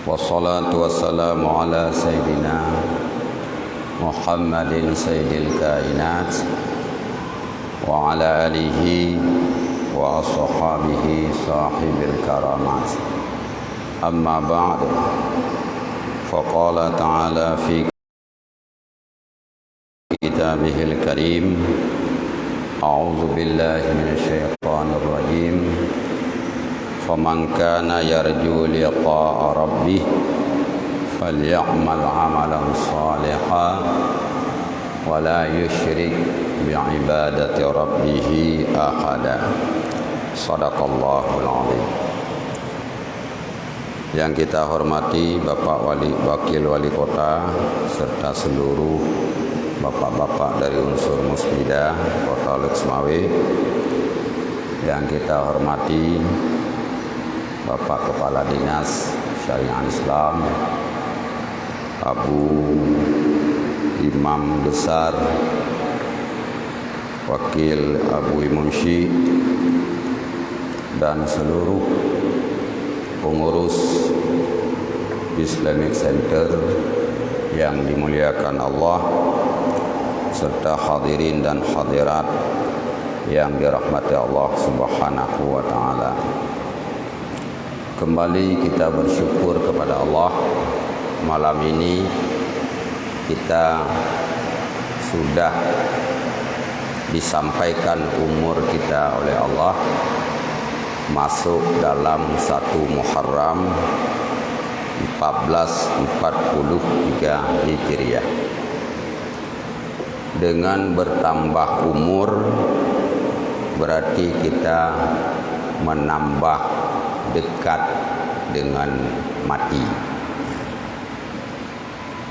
Wassalatu wassalamu ala sayyidina Muhammadin sayyidil kainat wa ala alihi wa ashabihi sahibil karamat. Amma ba'd. Faqala ta'ala fi kitabihil karim. A'udzu billahi minasyaitonir rajim. Faman kana yarju liqa'a rabbih faly'amal 'amalan shalihan wa la yusyrik bi'ibadati rabbih ahada. Shadaqallahul 'azim. Yang kita hormati Bapak Wakil Wali Kota serta seluruh bapak-bapak dari unsur Musbidah Kota Lexmawe. Yang kita hormati Bapak Kepala Dinas Syariah Islam, Abu Imam Besar, Wakil Abu Munshi, dan seluruh pengurus Islamic Center yang dimuliakan Allah, serta hadirin dan hadirat yang dirahmati Allah Subhanahu wa ta'ala. Kembali kita bersyukur kepada Allah. Malam ini kita sudah disampaikan umur kita oleh Allah masuk dalam 1 Muharram 1443 Hijriah. Dengan bertambah umur berarti kita menambah dekat dengan mati.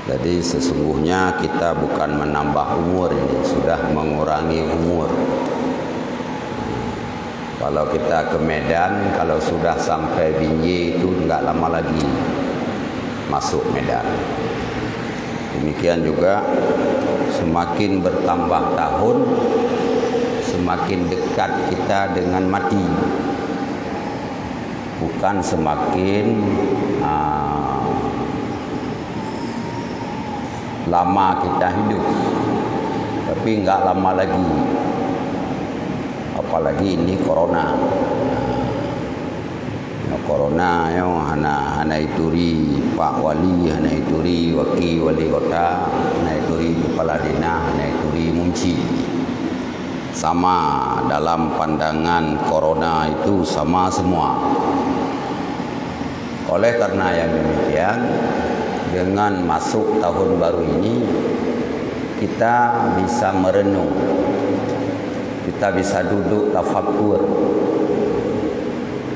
Jadi sesungguhnya kita bukan menambah umur, ini sudah mengurangi umur. Kalau kita ke Medan, kalau sudah sampai Binjai itu enggak lama lagi masuk Medan. Demikian juga semakin bertambah tahun, semakin dekat kita dengan mati. Bukan semakin lama kita hidup, tapi enggak lama lagi. Apalagi ini corona. Corona yo hana ituri Pak Wali, hana ituri Wakil Wali Kota, hana ituri Kepala Dinas, hana ituri Munshi. Sama dalam pandangan corona itu sama semua. Oleh karena yang demikian, dengan masuk tahun baru ini kita bisa merenung, kita bisa duduk tafakkur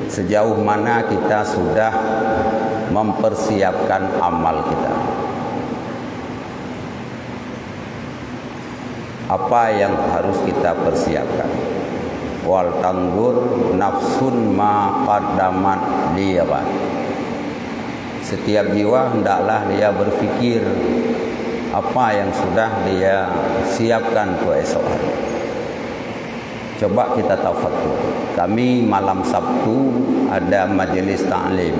sejauh mana kita sudah mempersiapkan amal kita. Apa yang harus kita persiapkan? Wal tandur nafsun ma qaddamat liyabat. Setiap jiwa hendaklah dia berfikir apa yang sudah dia siapkan untuk esok hari. Coba kita tafakkur. Kami malam Sabtu ada majlis ta'lim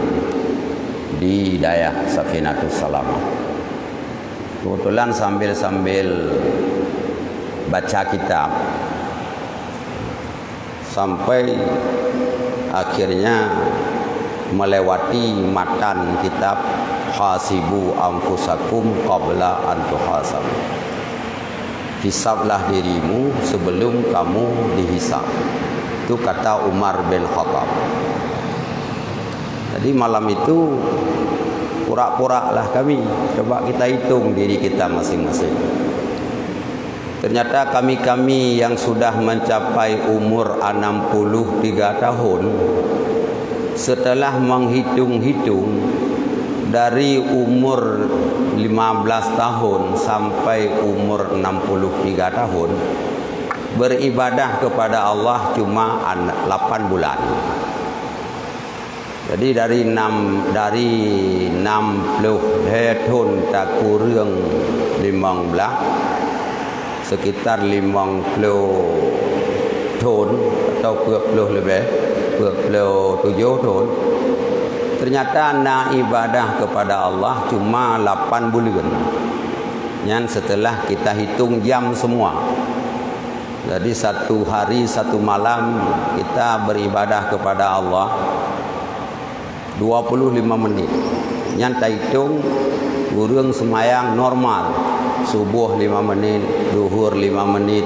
di Hidayah Safinatus Salamah. Kebetulan sambil baca kitab sampai akhirnya melewati matan kitab Hasibu anfusakum qabla an tuhasabu. Hisablah dirimu sebelum kamu dihisab. Itu kata Umar bin Khattab. Jadi malam itu pura-puralah kami, coba kita hitung diri kita masing-masing. Ternyata kami-kami yang sudah mencapai umur 63 tahun, setelah menghitung-hitung dari umur 15 tahun sampai umur 63 tahun, beribadah kepada Allah cuma 8 bulan. Jadi dari 60 tahun tak kurang 15, sekitar 50 tahun atau 40 lebih, 47 tahun, Ternyata nak ibadah kepada Allah cuma 8 bulan. Yang setelah kita hitung jam semua. Jadi 1 hari 1 malam kita beribadah kepada Allah 25 menit. Yang kita hitung urang semayang normal. Subuh 5 menit, zuhur 5 menit,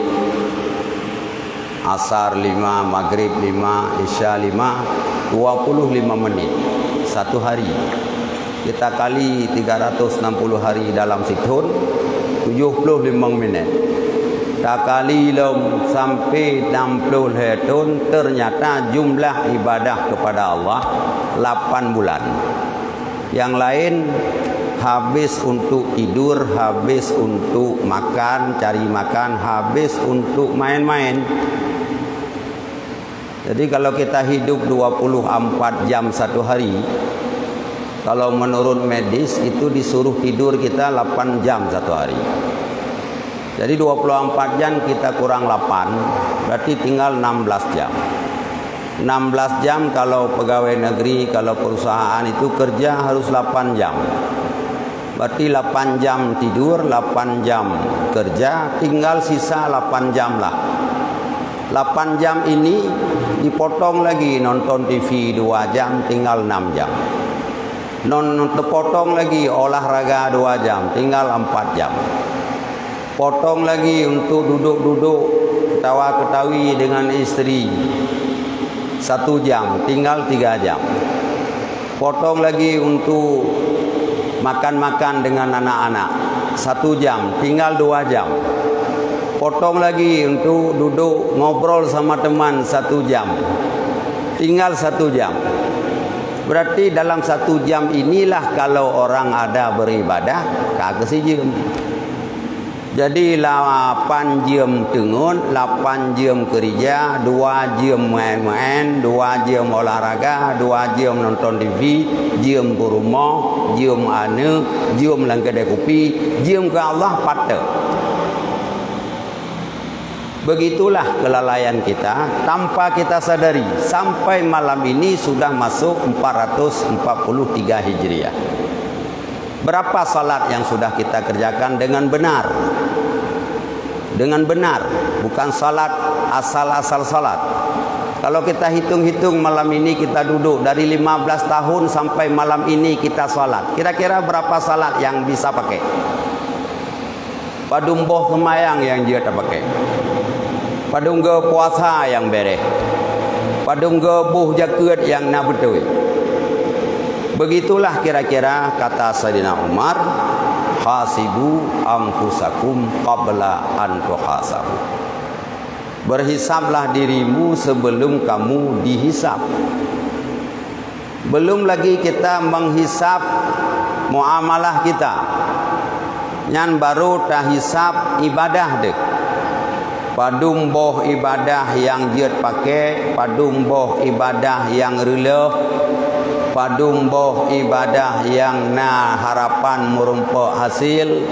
asar 5, maghrib 5, isya 5, 25 menit 1 hari. Kita kali 360 hari dalam setahun 75 minit. Tak kali lom sampai 60 tahun, ternyata jumlah ibadah kepada Allah 8 bulan. Yang lain habis untuk tidur, habis untuk makan, cari makan, habis untuk main-main. Jadi kalau kita hidup 24 jam 1 hari, kalau menurut medis itu disuruh tidur kita 8 jam 1 hari. Jadi 24 jam kita kurang 8, berarti tinggal 16 jam. 16 jam kalau pegawai negeri, kalau perusahaan itu kerja harus 8 jam. Berarti 8 jam tidur, 8 jam kerja, tinggal sisa 8 jam lah. 8 jam ini dipotong lagi, nonton TV 2 jam, tinggal 6 jam. Potong lagi olahraga 2 jam, tinggal 4 jam. Potong lagi untuk duduk-duduk ketawa-ketawi dengan istri 1 jam, tinggal 3 jam. Potong lagi untuk makan-makan dengan anak-anak 1 jam, tinggal 2 jam. Potong lagi untuk duduk ngobrol sama teman 1 jam, tinggal 1 jam. Berarti dalam 1 jam inilah kalau orang ada beribadah kagak sejam. Jadi 8 jam tengun, 8 jam kerja, 2 jam main-main, 2 jam olahraga, 2 jam nonton TV, jam ke rumah, jam ane, jam lang kedai kopi, jam ke Allah patah. Begitulah kelalaian kita tanpa kita sadari. Sampai malam ini sudah masuk 443 Hijriah. Berapa salat yang sudah kita kerjakan dengan benar? Dengan benar, bukan salat asal-asal salat. Kalau kita hitung-hitung malam ini kita duduk dari 15 tahun sampai malam ini kita salat. Kira-kira berapa salat yang bisa pakai? Padung boh semayang yang dia tak pakai. Padung ke puasa yang bereh. Padung ke buh jaket yang nak betul. Begitulah kira-kira kata Sayyidina Umar, hasibu anfusakum qabla an tuhasabu. Berhisablah dirimu sebelum kamu dihisab. Belum lagi kita menghisab muamalah kita. Yang baru tahisab ibadah dek. Padung boh ibadah yang jiat pakai, padung boh ibadah yang rela, padung boh ibadah yang na harapan merumpa hasil.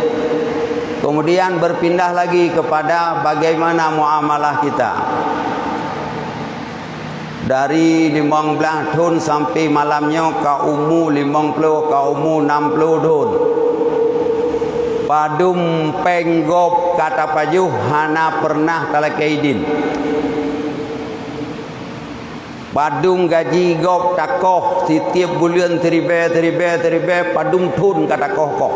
Kemudian berpindah lagi kepada bagaimana muamalah kita. Dari 15 tahun sampai malamnya ka umur 50, ka umur 60 tahun. Padum penggop kata pajuh hana pernah talakaidin. Padung gaji gop takoh setiap bulan teribe padum tun kata koh.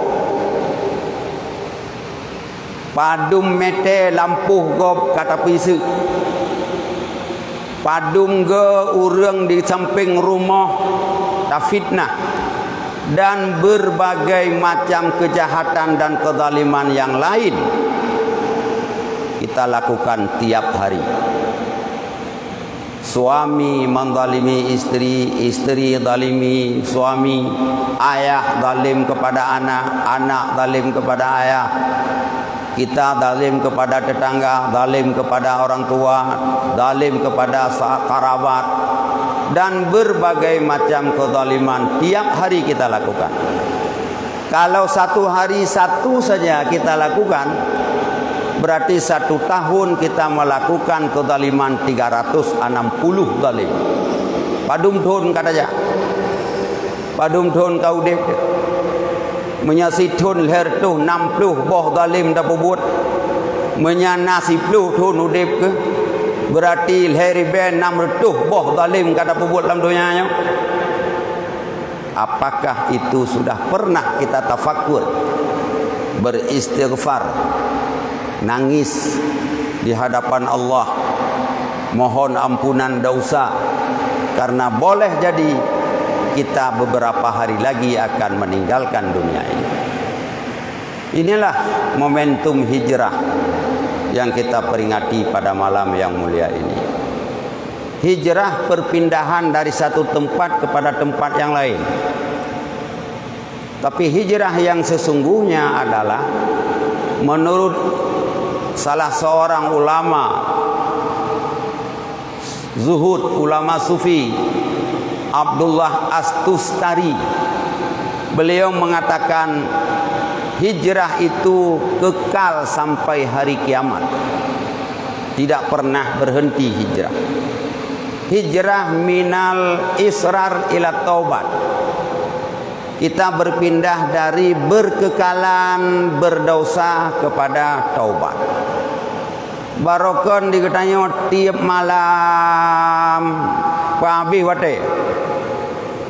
Padum mete lampuh gop kata pisu. Padum ge urang di samping rumah tak fitnah. Dan berbagai macam kejahatan dan kezaliman yang lain kita lakukan tiap hari. Suami menzalimi istri, istri zalimi suami, ayah zalim kepada anak, anak zalim kepada ayah, kita zalim kepada tetangga, zalim kepada orang tua, zalim kepada kerabat, dan berbagai macam kezaliman tiap hari kita lakukan. Kalau 1 hari 1 saja kita lakukan, berarti 1 tahun kita melakukan kezaliman 360 zalim. Padum thun katanya. padum thon kau dek menyasitun leher tu 60 boh zalim dah buat menyana 10 thon udep ke berarti leher ben 600 boh zalim kada buat dalam dunianya. Apakah itu sudah pernah kita tafakur, beristighfar, nangis di hadapan Allah, mohon ampunan dosa, karena boleh jadi kita beberapa hari lagi akan meninggalkan dunia ini. Inilah momentum hijrah yang kita peringati pada malam yang mulia ini. Hijrah perpindahan dari satu tempat kepada tempat yang lain. Tapi hijrah yang sesungguhnya adalah menurut salah seorang ulama zuhud, ulama sufi, Abdullah Astustari, beliau mengatakan hijrah itu kekal sampai hari kiamat, tidak pernah berhenti hijrah. Hijrah minal israr ila taubat, kita berpindah dari berkekalan berdosa kepada taubat. Barokon dikatanya tiap malam pabih wate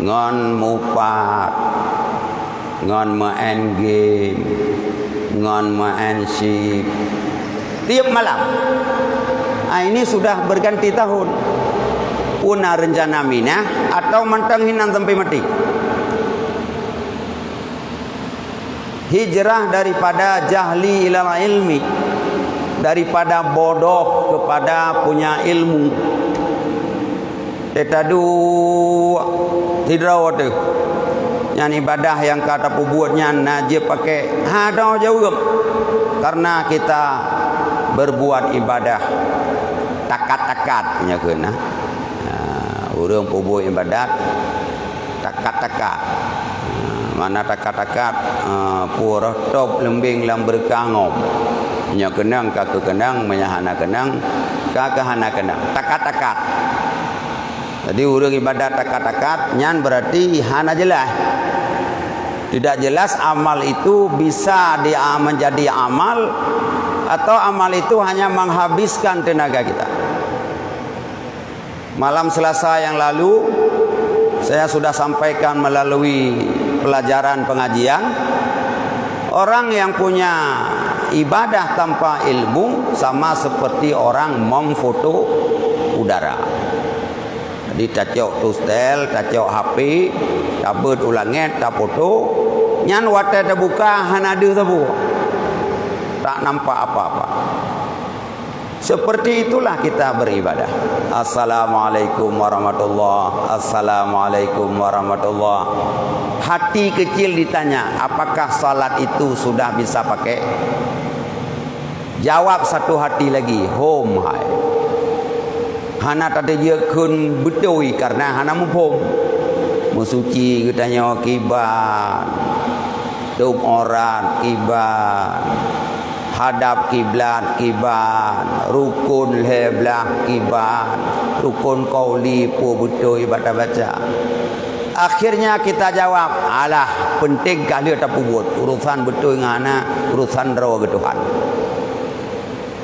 ngon mupat, ngon main game, ngon main sip tiap malam. Ini sudah berganti tahun. Una rencana minah atau mentang hinan sampai mati. Hijrah daripada jahli ilal ilmi, daripada bodoh kepada punya ilmu. Etadu hijrah tu yang ibadah yang kata buatnya najib pakai ada jauh, karena kita berbuat ibadah takat-takat nya kena. Urang buat ibadat takat-takat. Mana takat-takat purah top lembing lam berkangom. Nya kenang ka kenang menyahana kenang ka kahana kenang takat-takat. Jadi urang ibadat takat-takat nyan berarti hana jelas. Tidak jelas amal itu bisa menjadi amal atau amal itu hanya menghabiskan tenaga kita. Malam Selasa yang lalu saya sudah sampaikan melalui pelajaran pengajian, orang yang punya ibadah tanpa ilmu sama seperti orang memfoto udara. Jadi tacok tustel, tacok HP, tabut ulanget, tak foto, nyan wate terbuka hanadu tebu, tak nampak apa-apa. Seperti itulah kita beribadah. Assalamualaikum warahmatullahi. Assalamualaikum warahmatullahi. Hati kecil ditanya, apakah salat itu sudah bisa pakai? Jawab satu hati lagi, home hai. Hana tadi dia kun bedoi karena hana mumpung. Musuci katanya kiban. Tup orang kiban. Hadap kiblat kiban, rukun heblah kiban, rukun qauli pu betul ibadah baca. Akhirnya kita jawab, alah penting kali tak buat urusan betul ngana, urusan rawa ke Tuhan.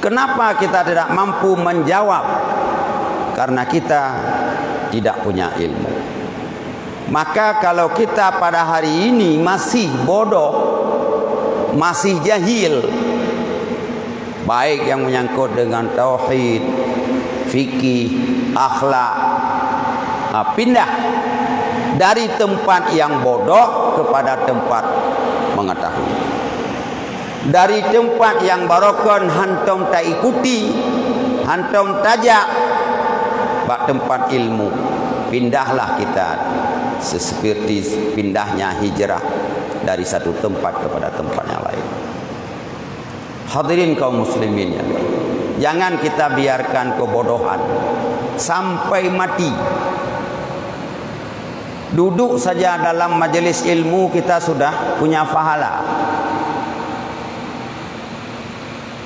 Kenapa kita tidak mampu menjawab? Karena kita tidak punya ilmu. Maka kalau kita pada hari ini masih bodoh, masih jahil, baik yang menyangkut dengan tauhid, fikih, akhlak, pindah dari tempat yang bodoh kepada tempat mengetahui, dari tempat yang barokon hantom tak ikuti, hantom tajak bak tempat ilmu, pindahlah kita seperti pindahnya hijrah dari satu tempat kepada tempat yang lain. Hadirin kaum muslimin, jangan kita biarkan kebodohan sampai mati. Duduk saja dalam majelis ilmu kita sudah punya pahala.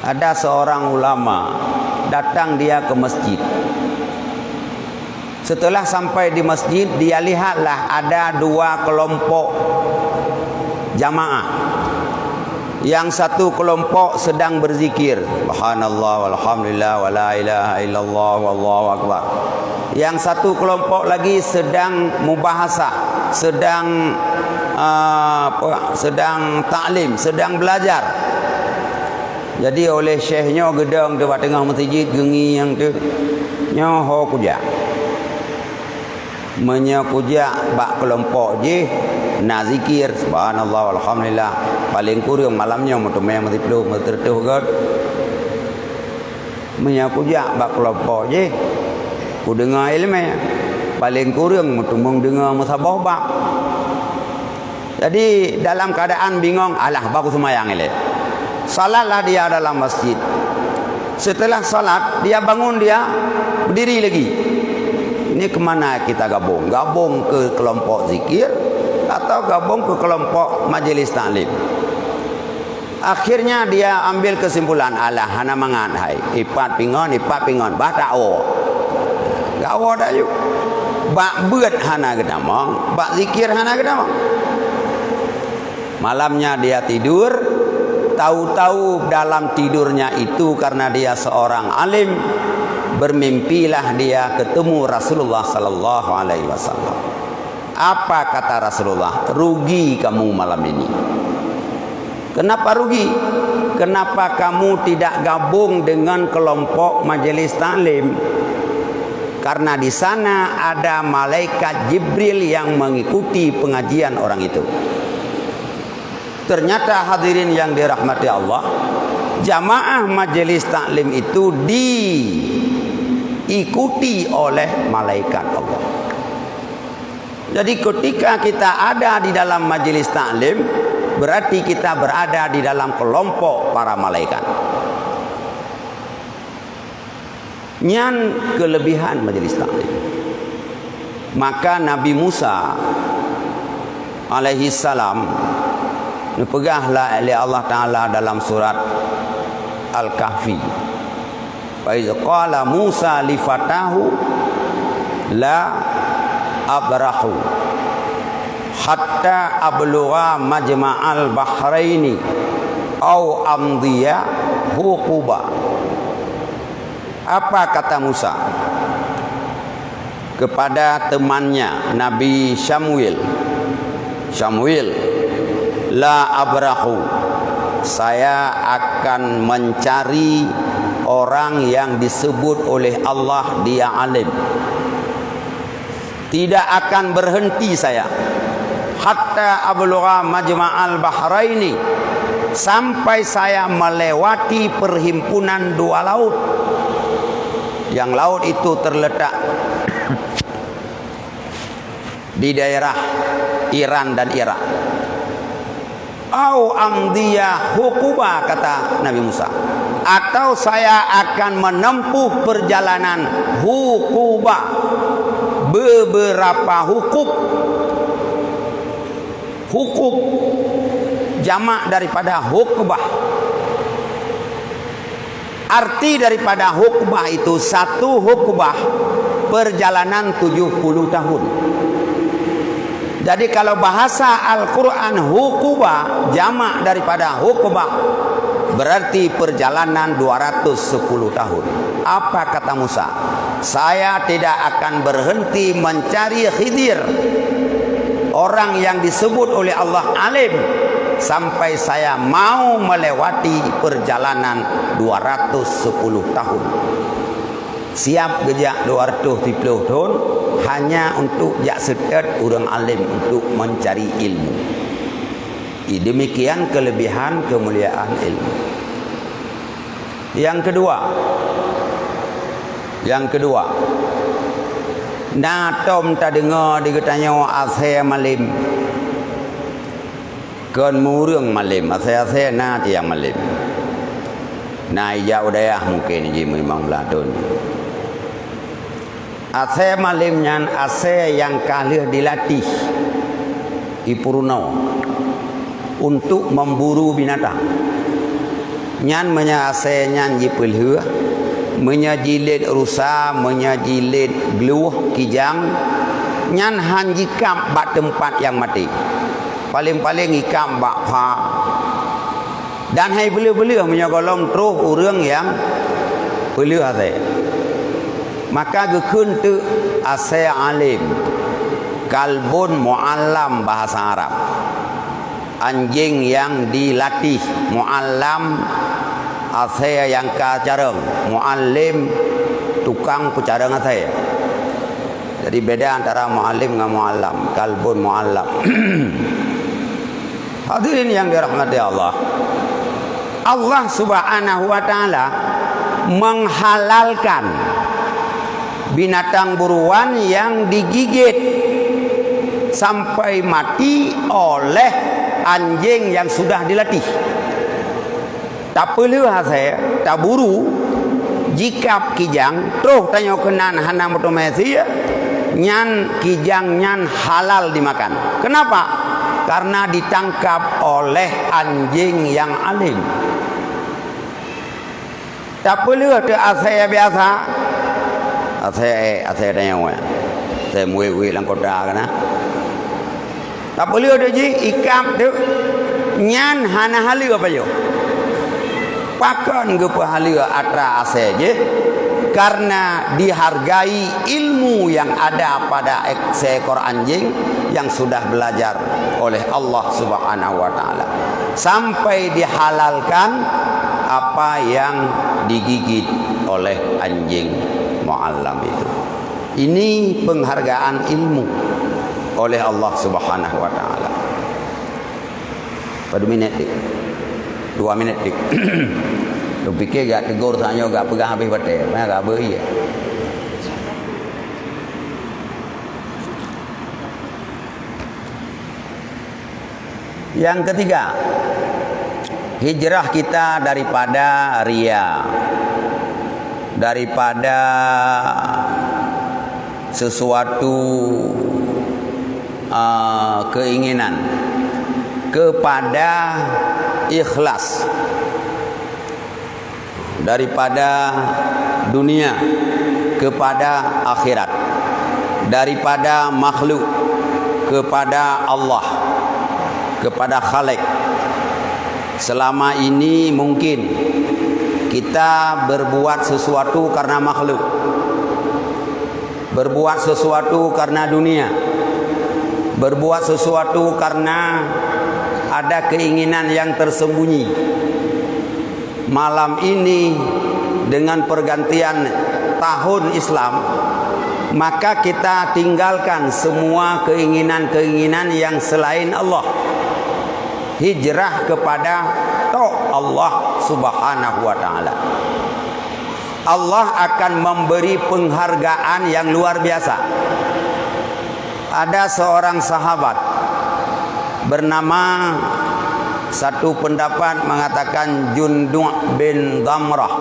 Ada seorang ulama datang dia ke masjid. Setelah sampai di masjid, dia lihatlah ada dua kelompok jamaah. Yang satu kelompok sedang berzikir, subhanallah walhamdulillah wala ilaha illallah wallahu akbar. Yang satu kelompok lagi sedang mubahasah, sedang taklim, sedang belajar. Jadi oleh syekhnya gedang di tengah masjid gengi yang tu nyoho kuja. Menyakujak bak kelompok je na zikir subhanallah walhamdulillah paling kurang malamnya mutumnya mesti peluk tertuh god. Menyakujak bak kelompok je ku dengar ilmu paling kurang mutumung dengar musabah bak. Jadi dalam keadaan bingung, alah bagus semayang ele. Salatlah dia dalam masjid. Setelah salat dia bangun, dia berdiri lagi. Ini kemana kita gabung? Gabung ke kelompok zikir atau gabung ke kelompok majlis taklim? Akhirnya dia ambil kesimpulan, alah hana mangan hai ipat pingon bata o. Gawo dah yuk. Bak beut hana gedamong, bak zikir hana gedamong. Malamnya dia tidur, tahu-tahu dalam tidurnya itu karena dia seorang alim, bermimpilah dia ketemu Rasulullah sallallahu alaihi wasallam. Apa kata Rasulullah? Rugi kamu malam ini. Kenapa rugi? Kenapa kamu tidak gabung dengan kelompok majelis taklim? Karena di sana ada malaikat Jibril yang mengikuti pengajian orang itu. Ternyata hadirin yang dirahmati Allah, jamaah majelis taklim itu diikuti oleh malaikat Allah. Jadi ketika kita ada di dalam majelis taklim, berarti kita berada di dalam kelompok para malaikat. Nyan kelebihan majelis taklim. Maka Nabi Musa alaihi salam dipegahlah oleh Allah Ta'ala dalam surat Al-Kahfi. Wa iz qala Musa li fatahu la abrahu hatta ablugha majma'al bahraini au amdiya huquba. Apa kata Musa kepada temannya Nabi Samuel? La abrahu, saya akan mencari orang yang disebut oleh Allah dia alim. Tidak akan berhenti saya hatta ablugha majma'al bahraini, sampai saya melewati perhimpunan dua laut. Yang laut itu terletak di daerah Iran dan Irak. Au amdiya hukuba, kata Nabi Musa, atau saya akan menempuh perjalanan hukuba, beberapa hukub jamak daripada hukbah. Arti daripada hukbah itu, satu hukbah perjalanan 70 tahun. Jadi kalau bahasa Al-Quran hukubah, jamak daripada hukubah, berarti perjalanan 210 tahun. Apa kata Musa? Saya tidak akan berhenti mencari Khidir, orang yang disebut oleh Allah alim, sampai saya mau melewati perjalanan 210 tahun. Siap gejak 230 tahun hanya untuk jak sedet orang alim untuk mencari ilmu. Demikian kelebihan kemuliaan ilmu. Yang kedua, na tom ta dengar dikatanya asal malim. Kan murung malim, asal na tiang malim. Na iya udayah mungkin ji memang beladun. Ase malim nyan ase yang kalih dilatih ipurno untuk memburu binatang. Nyan menya ase nyan jipulhua menyajilid rusa, menyajilid geluh kijang, nyan han jikam bak tempat yang mati. Paling-paling ikam bak pa. Dan hai beliau-beliau menyogolong terus orang yang beliau hati. Maka gekun tu asai alim, kalbun muallam bahasa Arab. Anjing yang dilatih, muallam asai yang kacareng, muallim tukang pecareng asai. Jadi beda antara muallim dengan muallam, kalbun muallam. Hadirin yang dirahmati Allah. Allah Subhanahu wa taala menghalalkan binatang buruan yang digigit sampai mati oleh anjing yang sudah dilatih. Tak perlu saya tak buru jika kijang terus tanya kenan hana otomasi nyan kijang nyan halal dimakan. Kenapa? Karena ditangkap oleh anjing yang alim. Tak perlu ada asai biasa. Asai tanya orang. Saya muih-muih dalam kota kan. Tak perlu ada je ikam tu nyan hana halu apa yo. Pakan ke pahalu atra asai je. Karena dihargai ilmu yang ada pada seekor anjing yang sudah belajar oleh Allah Subhanahu wa taala sampai dihalalkan apa yang digigit oleh anjing muallam itu. Ini penghargaan ilmu oleh Allah Subhanahu wa taala. Pada minit dik. 2 minit dik. Lu fikir gak tegur tanya gak pegang habis batai. Mana gak beri ya. Yang ketiga, hijrah kita daripada riya, daripada sesuatu keinginan kepada ikhlas, daripada dunia kepada akhirat, daripada makhluk kepada Allah, kepada Khalik. Selama ini mungkin kita berbuat sesuatu karena makhluk, berbuat sesuatu karena dunia, berbuat sesuatu karena ada keinginan yang tersembunyi. Malam ini dengan pergantian tahun Islam, maka kita tinggalkan semua keinginan-keinginan yang selain Allah. Hijrah kepada Allah Subhanahu wa taala. Allah akan memberi penghargaan yang luar biasa. Ada seorang sahabat bernama, satu pendapat mengatakan Jundub bin Damrah,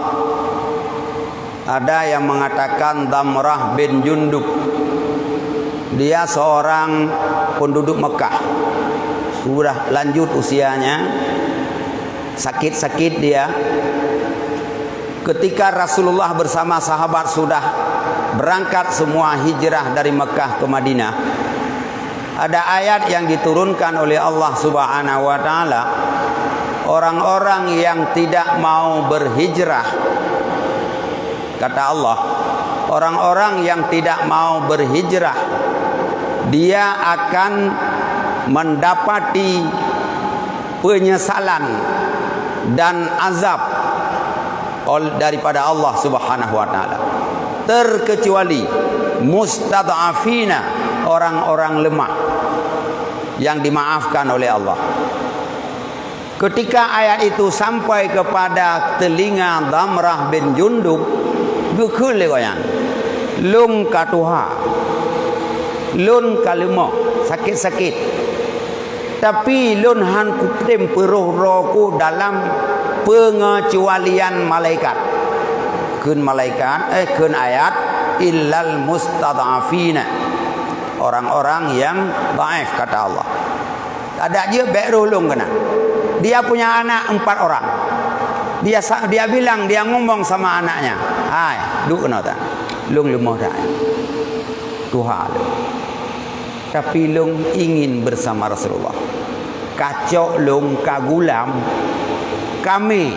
ada yang mengatakan Damrah bin Jundub. Dia seorang penduduk Mekah, sudah lanjut usianya, sakit-sakit dia. Ketika Rasulullah bersama sahabat sudah berangkat semua hijrah dari Mekah ke Madinah, ada ayat yang diturunkan oleh Allah Subhanahu wa taala, orang-orang yang tidak mau berhijrah, kata Allah, orang-orang yang tidak mau berhijrah, dia akan mendapati penyesalan dan azab daripada Allah Subhanahu wa taala, terkecuali mustad'afina, orang-orang lemah yang dimaafkan oleh Allah. Ketika ayat itu sampai kepada telinga Damrah bin Jundub, gekul legoyan, lung katuha, lun kalemo, sakit-sakit, tapi lun han kutem peruh rohku dalam pengecualian malaikat. Kun malaikat, kun ayat illal mustad'afina, orang-orang yang dhaif, kata Allah. Ada je beruh lung kena. Dia punya anak 4 orang. Dia bilang, dia ngomong sama anaknya, Hai, duk kena tak? Lung lemah tak? Tuhan. Tapi lung ingin bersama Rasulullah. Kacok lung kagulam kami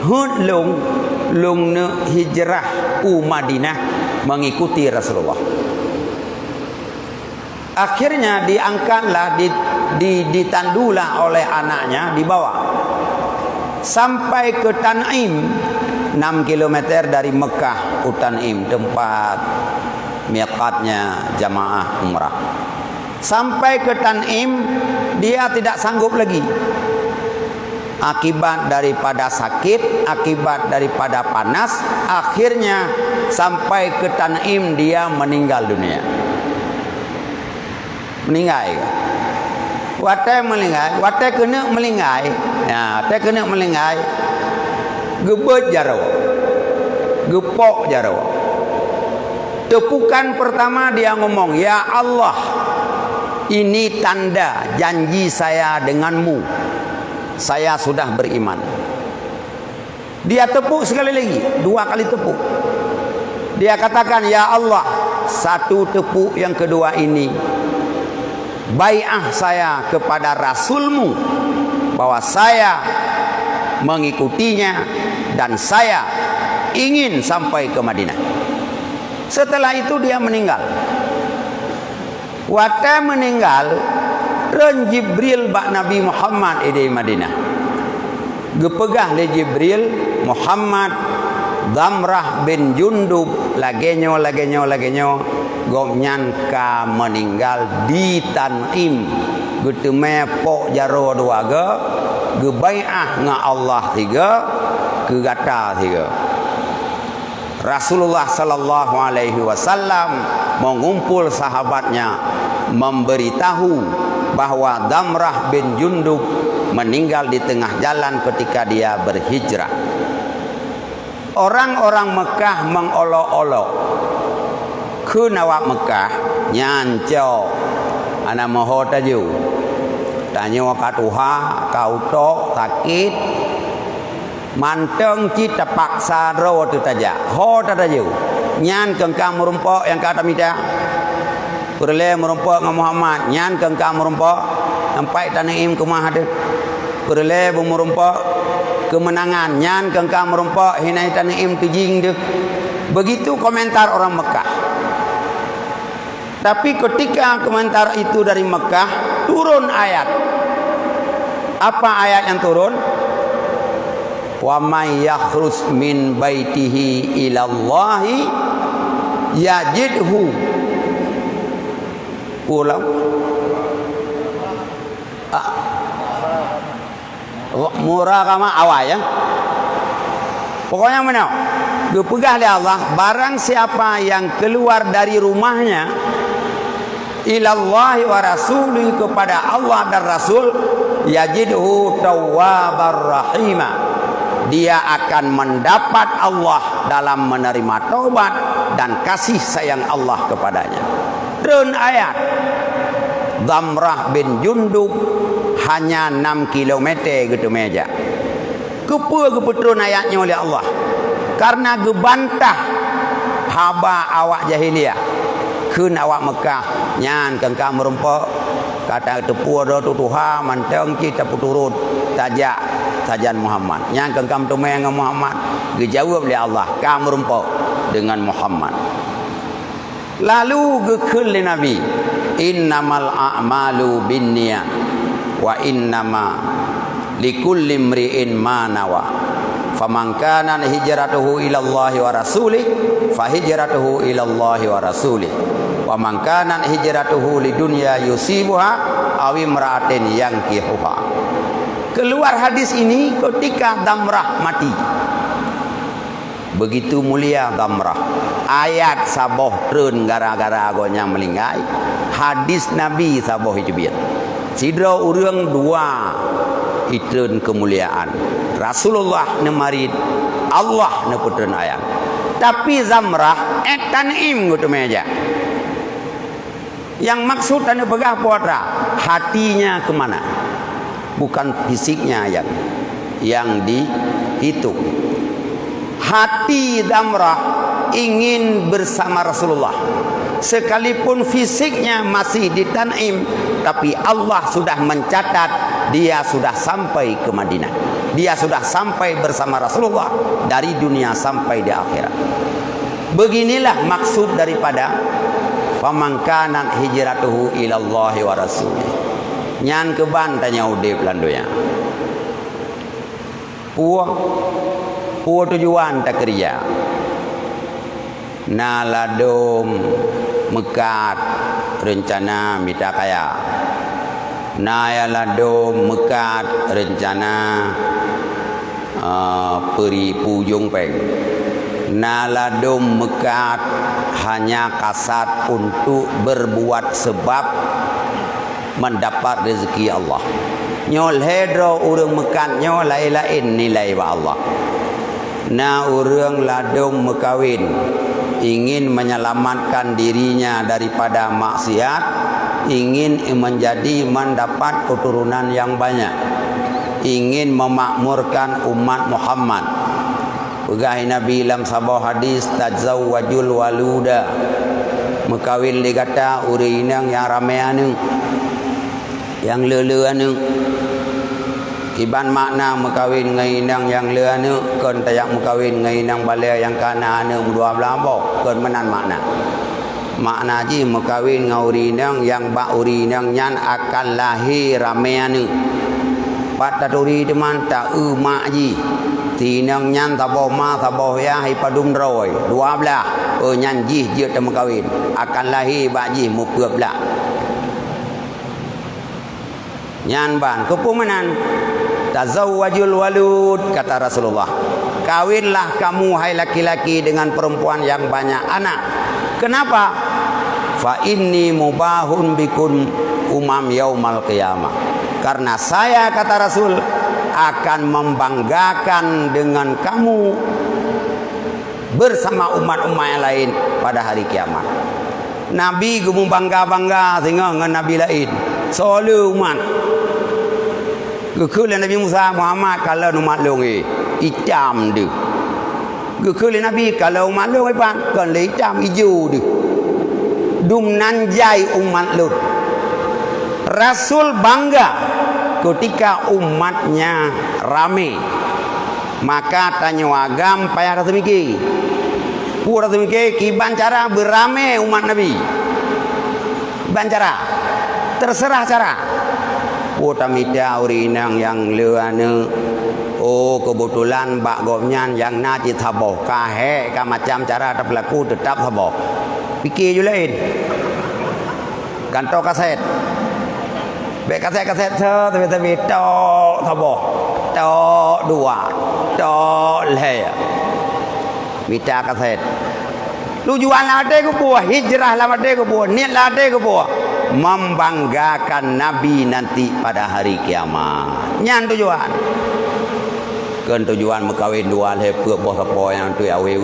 hud lung ne hijrah Madinah mengikuti Rasulullah. Akhirnya diangkatlah ditandulah oleh anaknya, dibawa sampai ke Tan'im, 6 km dari Mekah ke Tan'im, tempat miqatnya jamaah umrah. Sampai ke Tan'im dia tidak sanggup lagi. Akibat daripada sakit, akibat daripada panas, akhirnya sampai ke Tan'im dia meninggal dunia. Meninggal. Watai melingkai, watai kena melingkai. Ya, watai kena melingkai. Gebet jarawa. Gepok jarawa. Tepukan pertama dia ngomong, "Ya Allah, ini tanda janji saya denganmu. Saya sudah beriman." Dia tepuk sekali lagi, 2 kali tepuk. Dia katakan, "Ya Allah, satu tepuk yang kedua ini, bai'ah saya kepada Rasulmu bahwa saya mengikutinya dan saya ingin sampai ke Madinah." Setelah itu dia meninggal. Waktu meninggal, Ren Jibril bak Nabi Muhammad di Madinah. Gepegah le Jibril Muhammad Damrah bin Jundub lagenyo gomnyan ka meninggal di Tan'im. Geteme pok jaro dua ge bai'ah nga Allah tiga ke gata tiga. Rasulullah sallallahu alaihi wasallam mengumpul sahabatnya memberitahu bahwa Damrah bin Jundub meninggal di tengah jalan ketika dia berhijrah. Orang-orang Mekah mengolok-olok ke nawak Mekah nyanco ana moho taju tanyo ka tuha kau tok sakit manteng ci terpaksa ro tu taja ho taju nyan kengkang merumpok yang kata mida perle merumpok dengan Muhammad nyan kengkang merumpok sampai Tan'im kumah ada perle merumpok kemenangan nyan kengkang merumpok hinai Tan'im tujing tu. Begitu komentar orang Mekah. Tapi ketika komentar itu dari Mekah, turun ayat. Apa ayat yang turun? Wa may yakhruj min baitihi ilallahi yajidhu. Ulang. Muraqamah awal ya. Pokoknya mana? Dipegah oleh Allah, barang siapa yang keluar dari rumahnya ilallahi wa rasuli kepada Allah dan Rasul yajidhu tawwabar rahima, dia akan mendapat Allah dalam menerima taubat dan kasih sayang Allah kepadanya. Dan ayat Damrah bin Jundub hanya 6 km gitu meja. Kepa-kepetrun ayatnya oleh Allah karena gebantah haba awak jahiliyah kun awak Mekah nyan kengkang merumpok kata tepu do tuha manteng ci tepu turut tajak tajan Muhammad nyan kengkang tumeng dengan Muhammad dijawab oleh Allah ka merumpok dengan Muhammad. Lalu gekul li Nabi innamal a'malu binniyat wa innama likulli imri'in ma nawa faman kana hijratuhu ila Allah wa rasulih fa hijratuhu ila Allah wa rasulih wa man kana hijratuhu lidunya yusibuha aw imra'atin yankihuha. Keluar hadis ini ketika Damrah mati. Begitu mulia Damrah. Ayat saboh treun gara-gara agonya melinggai. Hadis Nabi saboh hijbiat. Sidra urang dua itreun kemuliaan. Rasulullah nemarid, Allah neputreun ayat. Tapi Zamrah Tan'im gitu meja. Yang maksud tanda pegah puatra, hatinya kemana? Bukan fisiknya yang dihitung. hati Damrah ingin bersama Rasulullah. Sekalipun fisiknya masih di Tanim, tapi Allah sudah mencatat dia sudah sampai ke Madinah. Dia sudah sampai bersama Rasulullah dari dunia sampai di akhirat. Beginilah maksud daripada faman kanat hijratuhu ilallahi wa rasulih. Nyan keban tanya udip landonya. Puo tujuan tak kerja. Naladom mekat rencana minta kaya. Nayaladom mekat rencana peri pujung peng. Naladom mekat hanya kasat untuk berbuat sebab mendapat rezeki Allah. Nyol hedro urang mekat nyol lain-lain nilai wa Allah. Na urang ladom mekawin ingin menyelamatkan dirinya daripada maksiat, ingin mendapat keturunan yang banyak, ingin memakmurkan umat Muhammad. Pegah Nabi dalam sebuah hadis, tazawwajul waluda, mekawin digata urinang yang ramai anu, yang lele anu. Iban makna mekawin ngainang yang le anu kon tayak mekawin ngainang balai yang kana anu dua belambok kon menan makna. Makna ji mekawin ngaurinang yang ba urinang nyan akan lahir ramai anu. Pataturi deman ta mak ji. Tinang nyan taboh ma taboh ya hai padum roy 12 nyan ji je te mekawin akan lahir ba ji mu 12. Nyan ban kepumenan tazawwajul walud, kata Rasulullah, kawinlah kamu hai laki-laki dengan perempuan yang banyak anak. Kenapa? Fa inni mubahun bikum umam yaumal qiyamah. Karena saya, kata Rasul, akan membanggakan dengan kamu bersama umat-umat yang lain pada hari kiamat. Nabi gumu bangga-bangga dengan Nabi lain. Soal umat Gekul Nabi Musa Muhammad kalau umat longi hitam dia. Gekul Nabi kalau umat longi pan kan le hitam hijau dia. Dum nanjai umat Lut. Rasul bangga ketika umatnya ramai. Maka tanya agam payah rasa mikir. Pura rasa mikir kiban cara beramai umat Nabi. Kiban cara. Terserah cara. Utamida urinang yang leane. Oh kebetulan bak gomnyan yang naji taboh kahe ka macam cara terlaku tetap taboh. Fikir je lain. Kantong kaset. Bek kaset tapi tok taboh. Tok dua. Tok le. Mita kaset. Tujuan lade ke buah, hijrah lade ke buah, niat lade ke buah. Membanggakan Nabi nanti pada hari kiamat. Nyan tujuan. Kan tujuan mekawin dua le pek boh sapo yang tu ya we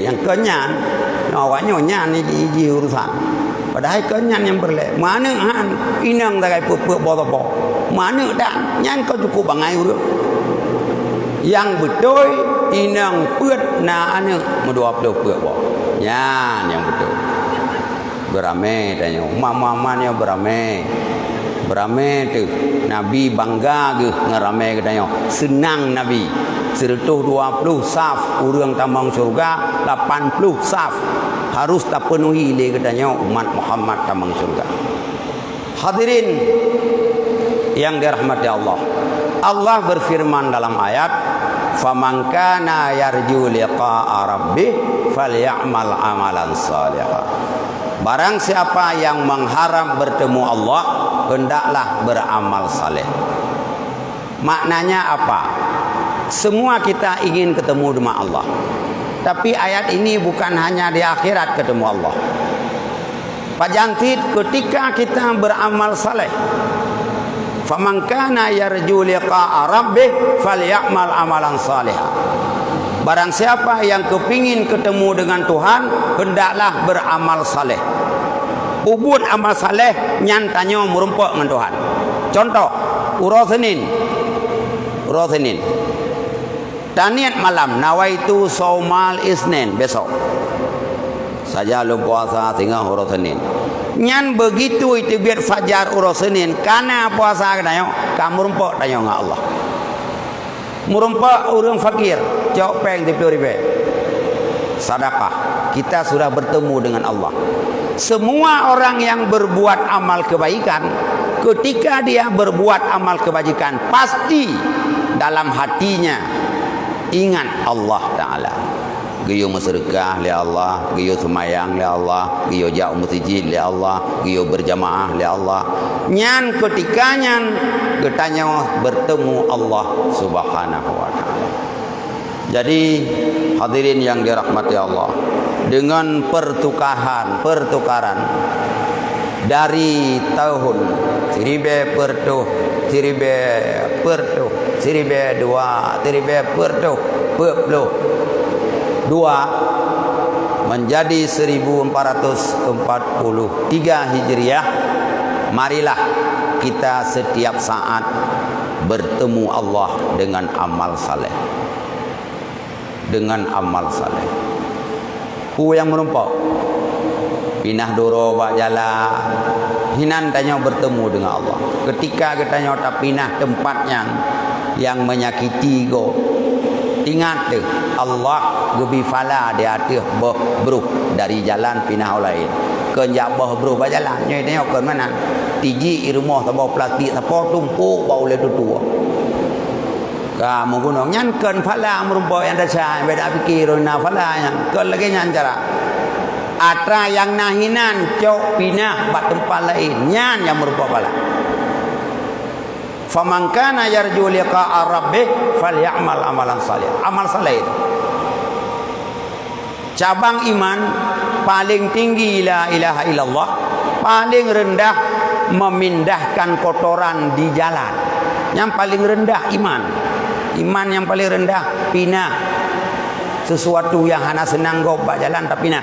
yang kenyan. Awaknya nyan ni ji urusan. Padahal kenyan yang berle. Mana han inang dagai pek boh sapo. Mana dak nyan kau cukup bangai urut. Yang betul inang pet na anu medua pek boh. Nyan yang betul. Beramai tanya mama-mamanya beramai tu Nabi bangga ke ngeramai katanya senang Nabi 120 saf urang tambang surga 80 saf harus tak penuhi le katanya umat Muhammad tambang surga. Hadirin yang dirahmati Allah, Allah berfirman dalam ayat faman kana yarju liqa'a rabbih falyamal amalan shalihan. Barang siapa yang mengharap bertemu Allah, hendaklah beramal saleh. Maknanya apa? Semua kita ingin ketemu dengan Allah. Tapi ayat ini bukan hanya di akhirat ketemu Allah. Pak Jantid, ketika kita beramal saleh, faman kana yarju liqa'a rabbih falyamal amalan shalihan. Barang siapa yang kepingin ketemu dengan Tuhan, hendaklah beramal saleh. Ubud amal saleh nyantanya merumpuk dengan Tuhan. Contoh, Uro Senin. Dan niat malam, nawaitu saumal isnin, besok. Saja lu puasa tinggal huruf Senin. Nyan begitu itu biar fajar huruf Senin. Karena puasa katanya, kamu rumpok tanya dengan Allah. Murumpak orang fakir, jauh peng di ribe. Sedekah. Kita sudah bertemu dengan Allah. Semua orang yang berbuat amal kebaikan, ketika dia berbuat amal kebajikan, pasti dalam hatinya ingat Allah Ta'ala. Giyo bersedekah li Allah, giyo semayang li Allah, giyo jauh masjid li Allah, giyo berjamaah li Allah. Nyan ketika nyan getanya bertemu Allah Subhanahu wa Ta'ala. Jadi hadirin yang dirahmati Allah, dengan pertukaran dari tahun 1000 pertuh, 1000 pertuh, 1002, 1000 pertuh, 2 menjadi 1443 Hijriah. Marilah kita setiap saat bertemu Allah dengan amal saleh. Dengan amal saleh. Ku yang menumpuk pinah doro bak jalan, hinan tanya bertemu dengan Allah. Ketika kita tak pinah tempat yang menyakiti go, ingat deh Allah gebi fala dia ada bro dari jalan pinah lain. Kenjak bro bak jalan, nyoi tengok ke mana? Tiji irmoh tabau plastik tapau tumpuk bau le tua. Kamu gunung nyankan fala merumpok yang dasar beda fikir na fala yang ke lagi nyan cara atra yang nahinan cok pinah bat tempat lain nyan yang merumpok fala. Faman kana yarju liqa'a rabbih falyamal amalan salih. Amal saleh itu cabang iman paling tinggi la ilaha illallah, paling rendah memindahkan kotoran di jalan. Yang paling rendah iman. Iman yang paling rendah pinah sesuatu yang hana senang gobak jalan tapi pinah.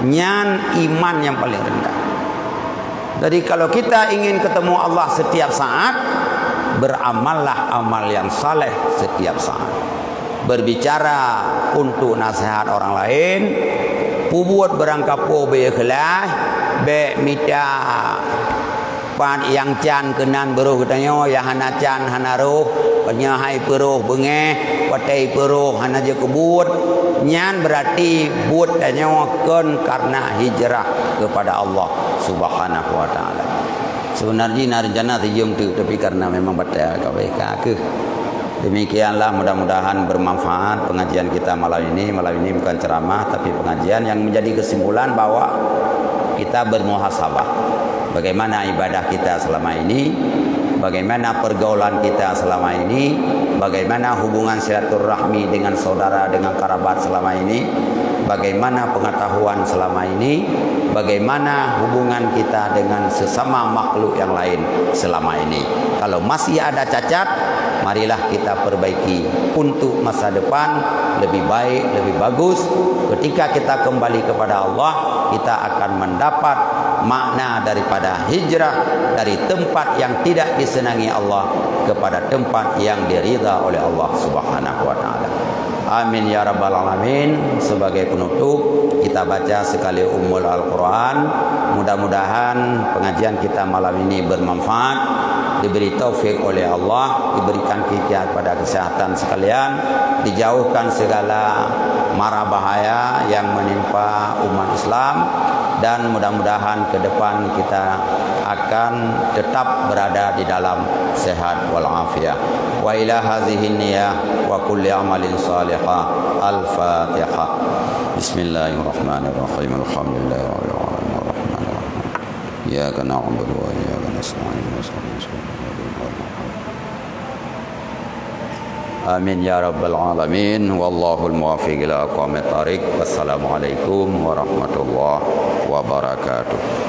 Nyan iman yang paling rendah. Jadi kalau kita ingin ketemu Allah setiap saat, beramallah amal yang saleh setiap saat. Berbicara untuk nasihat orang lain, pubuat berangkapo be ikhlas, be mita pan yang can kenan beruh katanya yang hana can hana roh penyahai peruh bengeh patai peruh hana je kebut nyan berarti but tanya ken karena hijrah kepada Allah Subhanahu wa Ta'ala. Sebenarnya narjana tijum tu tapi karena memang batal KPK ke. Demikianlah, mudah-mudahan bermanfaat pengajian kita malam ini. Malam ini bukan ceramah tapi pengajian yang menjadi kesimpulan bahwa kita bermuhasabah. Bagaimana ibadah kita selama ini, bagaimana pergaulan kita selama ini, bagaimana hubungan silaturahmi dengan saudara, dengan kerabat selama ini, bagaimana pengetahuan selama ini, bagaimana hubungan kita dengan sesama makhluk yang lain selama ini. Kalau masih ada cacat, marilah kita perbaiki untuk masa depan lebih baik, lebih bagus. Ketika kita kembali kepada Allah, kita akan mendapat makna daripada hijrah dari tempat yang tidak disenangi Allah kepada tempat yang diridha oleh Allah Subhanahu wa Ta'ala. Amin ya rabbal alamin. Sebagai penutup, kita baca sekali Ummul Al-Quran. Mudah-mudahan pengajian kita malam ini bermanfaat, diberi taufik oleh Allah, diberikan hidayah pada kesehatan sekalian, dijauhkan segala mara bahaya yang menimpa umat Islam, dan mudah-mudahan ke depan kita akan tetap berada di dalam sehat wal afiyah. Wa ila hadhihi niyyah wa kulli amalin salihah. Al-Fatihah. Bismillahirrahmanirrahim. Alhamdulillahirabbil alamin. Arrahmanirrahim. Iyyaka na'budu wa iyyaka nasta'in. Amin ya rabbal alamin. Wallahul muwaffiq ila aqwamit thariq. Wassalamualaikum warahmatullahi wabarakatuh.